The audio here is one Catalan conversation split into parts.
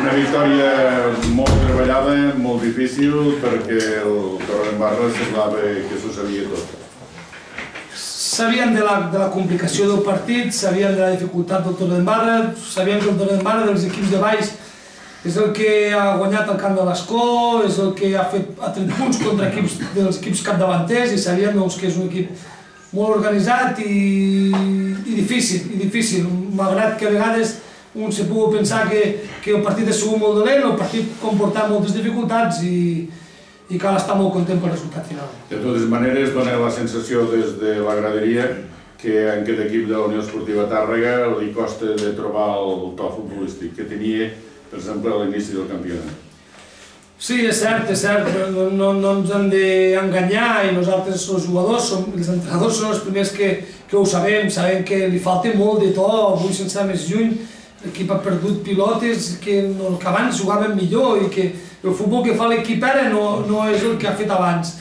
Una victòria molt treballada, molt difícil, perquè el Torredembarra semblava que s'ho sabia tot. Sabíem de la complicació del partit, sabíem de la dificultat del Torredembarra, sabíem que el Torredembarra dels equips de baix és el que ha guanyat el camp de l'Escó, és el que ha tret punts contra dels equips capdavanters i sabíem que és un equip molt organitzat i difícil, malgrat que a vegades un se pugui pensar que el partit ha sigut molt dolent, el partit comporta moltes dificultats i cal estar molt content pel resultat final. De totes maneres, dona la sensació des de la graderia que a aquest equip de la Unió Esportiva Tàrrega li costa de trobar el to futbolístic que tenia, per exemple, a l'inici del campionat. Sí, és cert, no ens hem d'enganyar i nosaltres, els jugadors, els entrenadors són els primers que ho sabem que li falta molt de to, avui sense anar més lluny, l'equip ha perdut pilotes que abans jugaven millor i que el futbol que fa l'equip ara no és el que ha fet abans.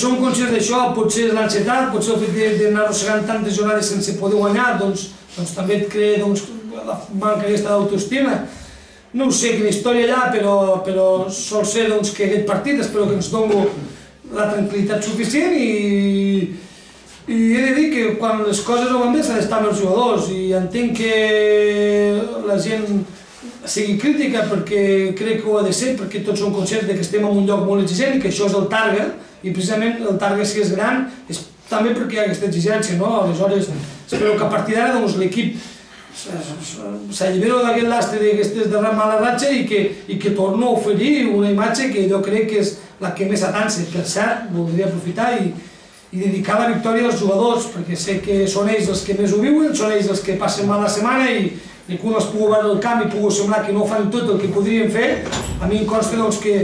Som conscients d'això, potser és l'ansietat, potser el fet d'anar arrossegant tantes jornades sense poder guanyar, doncs també et crea la manca aquesta d'autoestima. No ho sé quina història hi ha, però sol ser que aquest partit espero que ens doni la tranquil·litat suficient i he de dir que quan les coses no van bé s'ha d'estar amb els jugadors i entenc que la gent sigui crítica perquè crec que ho ha de ser, perquè tots som conscients que estem en un lloc molt exigent i que això és el Tàrrega i precisament el Tàrrega si és gran és també perquè hi ha aquesta exigència, aleshores espero que a partir d'ara l'equip s'allibera d'aquest lastre d'aquestes de mala ratxa i que torno a oferir una imatge que jo crec que és la que més atansa. Per cert, voldria aprofitar i dedicar la victòria als jugadors, perquè sé que són ells els que més ho viuen, són ells els que passen mal la setmana i quan els puc veure el camp i puc semblar que no fan tot el que podrien fer, a mi em consta que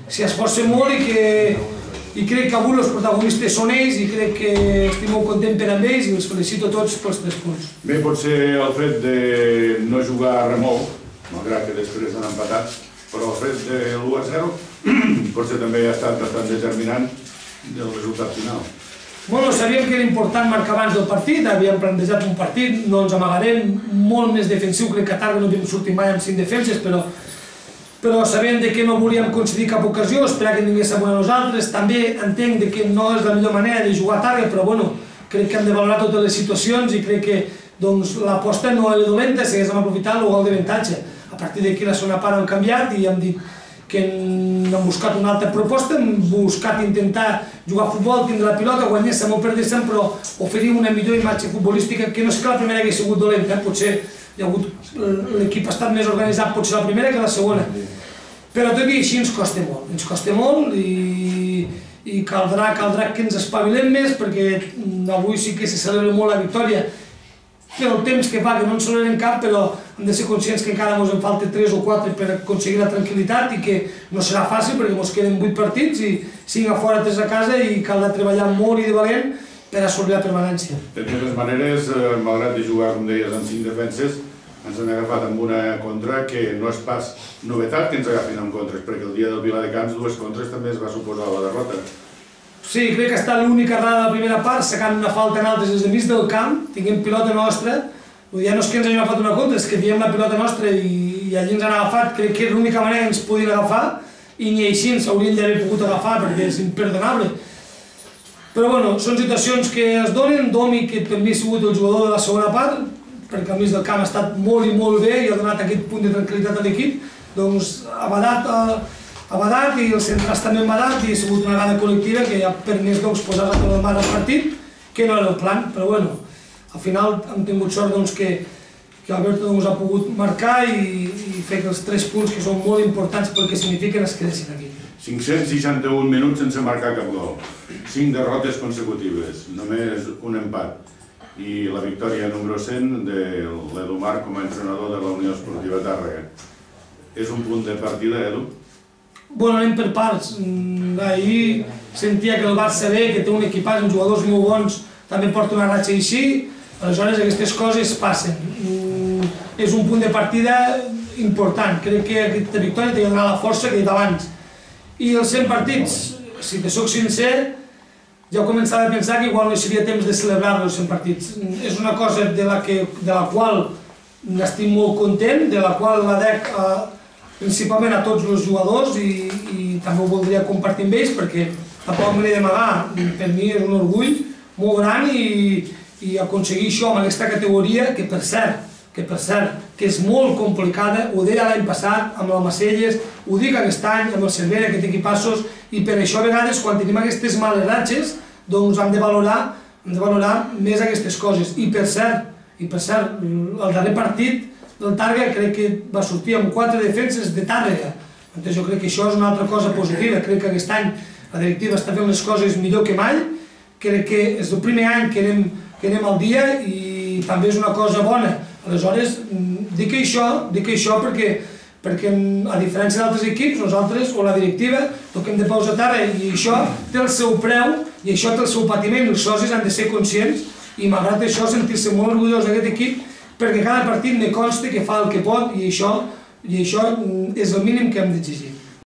s'hi esforcen molt i crec que avui els protagonistes són ells i crec que estic molt content per amb ells i els felicito a tots pels 3 punts. Bé, potser el fet de no jugar a remolc, malgrat que després han empatat, però el fet de l'1-0 potser també ha estat bastant determinant del resultat final. Sabíem que era important marcar abans del partit, havíem plantejat un partit, no ens amagarem, molt més defensiu, crec que a Tàrrega no havíem sortit mai amb 5 defenses, però sabent que no volíem concedir cap ocasió, esperar que tinguéssim a nosaltres, també entenc que no és la millor manera de jugar a Tàrrega, però crec que hem de valorar totes les situacions i crec que l'aposta no era dolenta, s'haguéssim aprofitat el gol d'avantatge. A partir d'aquí la segona part hem canviat i hem dit que hem buscat una altra proposta, hem buscat intentar jugar a futbol, tindre la pilota, guanyéssim o perdéssim, però oferim una millor imatge futbolística, que no és que la primera hagués sigut dolenta, potser l'equip ha estat més organitzat, potser la primera que la segona. Però tot i així ens costa molt i i caldrà que ens espavilem més, perquè avui sí que se celebra molt la victòria pel temps que fa, que no ens celebrem cap, però hem de ser conscients que encara ens en falta 3 o 4 per aconseguir la tranquil·litat i que no serà fàcil perquè ens queden 8 partits i 5 a fora, 3 a casa i caldrà treballar molt i de valent per assolir la permanència. De totes maneres, malgrat de jugar, com deies, amb 5 defenses, ens han agafat amb una contra que no és pas novetat que ens agafin amb contres, perquè el dia del Viladecans 2 contres també es va suposar la derrota. Sí, crec que ha estat l'única errada de la primera part, sacant una falta en altres des de mig del camp, tinguem pilota nostra, vull dir, no és que ens hagin agafat una contra, és que diem la pilota nostra i allí ens han agafat, crec que és l'única manera que ens podien agafar i ni així ens haurien d'haver pogut agafar perquè és imperdonable. Però bueno, són situacions que es donen, Domi, que també ha sigut el jugador de la segona part, perquè al mig del camp ha estat molt i molt bé i ha donat aquest punt de tranquil·litat a l'equip, doncs ha badat i els centrals també han badat i ha sigut una gana col·lectiva que ha permès posar-se tot el mar al partit, que no era el plan, però bueno, al final hem tingut sort que Alberto ha pogut marcar i fer que els 3 punts que són molt importants pel que signifiquen es quedessin aquí. 561 minuts sense marcar cap gol, 5 derrotes consecutives, només un empat i la victòria número 100 de l'Edumar com a entrenador de la Unió Esportiva Tàrrega. És un punt de partida, Edu? Bueno, anem per parts. Ahir sentia que el Barça B, que té un equipatge amb jugadors molt bons, també porta una ratxa així, aleshores aquestes coses passen. És un punt de partida important, crec que aquesta victòria t'ha donat la força que he dit abans. I els 100 partits, si te soc sincer, ja començava a pensar que igual no seria temps de celebrar els 100 partits. És una cosa de la qual n'estic molt content, de la qual l'adec principalment a tots els jugadors i també ho voldria compartir amb ells perquè tampoc me n'he d'amagar. Per mi és un orgull molt gran i aconseguir això amb aquesta categoria que per cert, que és molt complicada, ho deia l'any passat amb l'Almacelles, ho dic aquest any amb el Cervera, que té equipassos, i per això a vegades quan tenim aquestes males ratxes doncs hem de valorar més aquestes coses. I per cert, el darrer partit del Tàrrega crec que va sortir amb 4 defenses de Tàrrega. Jo crec que això és una altra cosa positiva, crec que aquest any la directiva està fent les coses millor que mai, crec que és el primer any que anem al dia i també és una cosa bona. Aleshores, dic això perquè a diferència d'altres equips, nosaltres o la directiva toquem de peus a terra i això té el seu preu i això té el seu patiment i els socis han de ser conscients i malgrat això sentir-se molt orgullós d'aquest equip perquè cada partit me consta que fa el que pot i això és el mínim que hem d'exigir.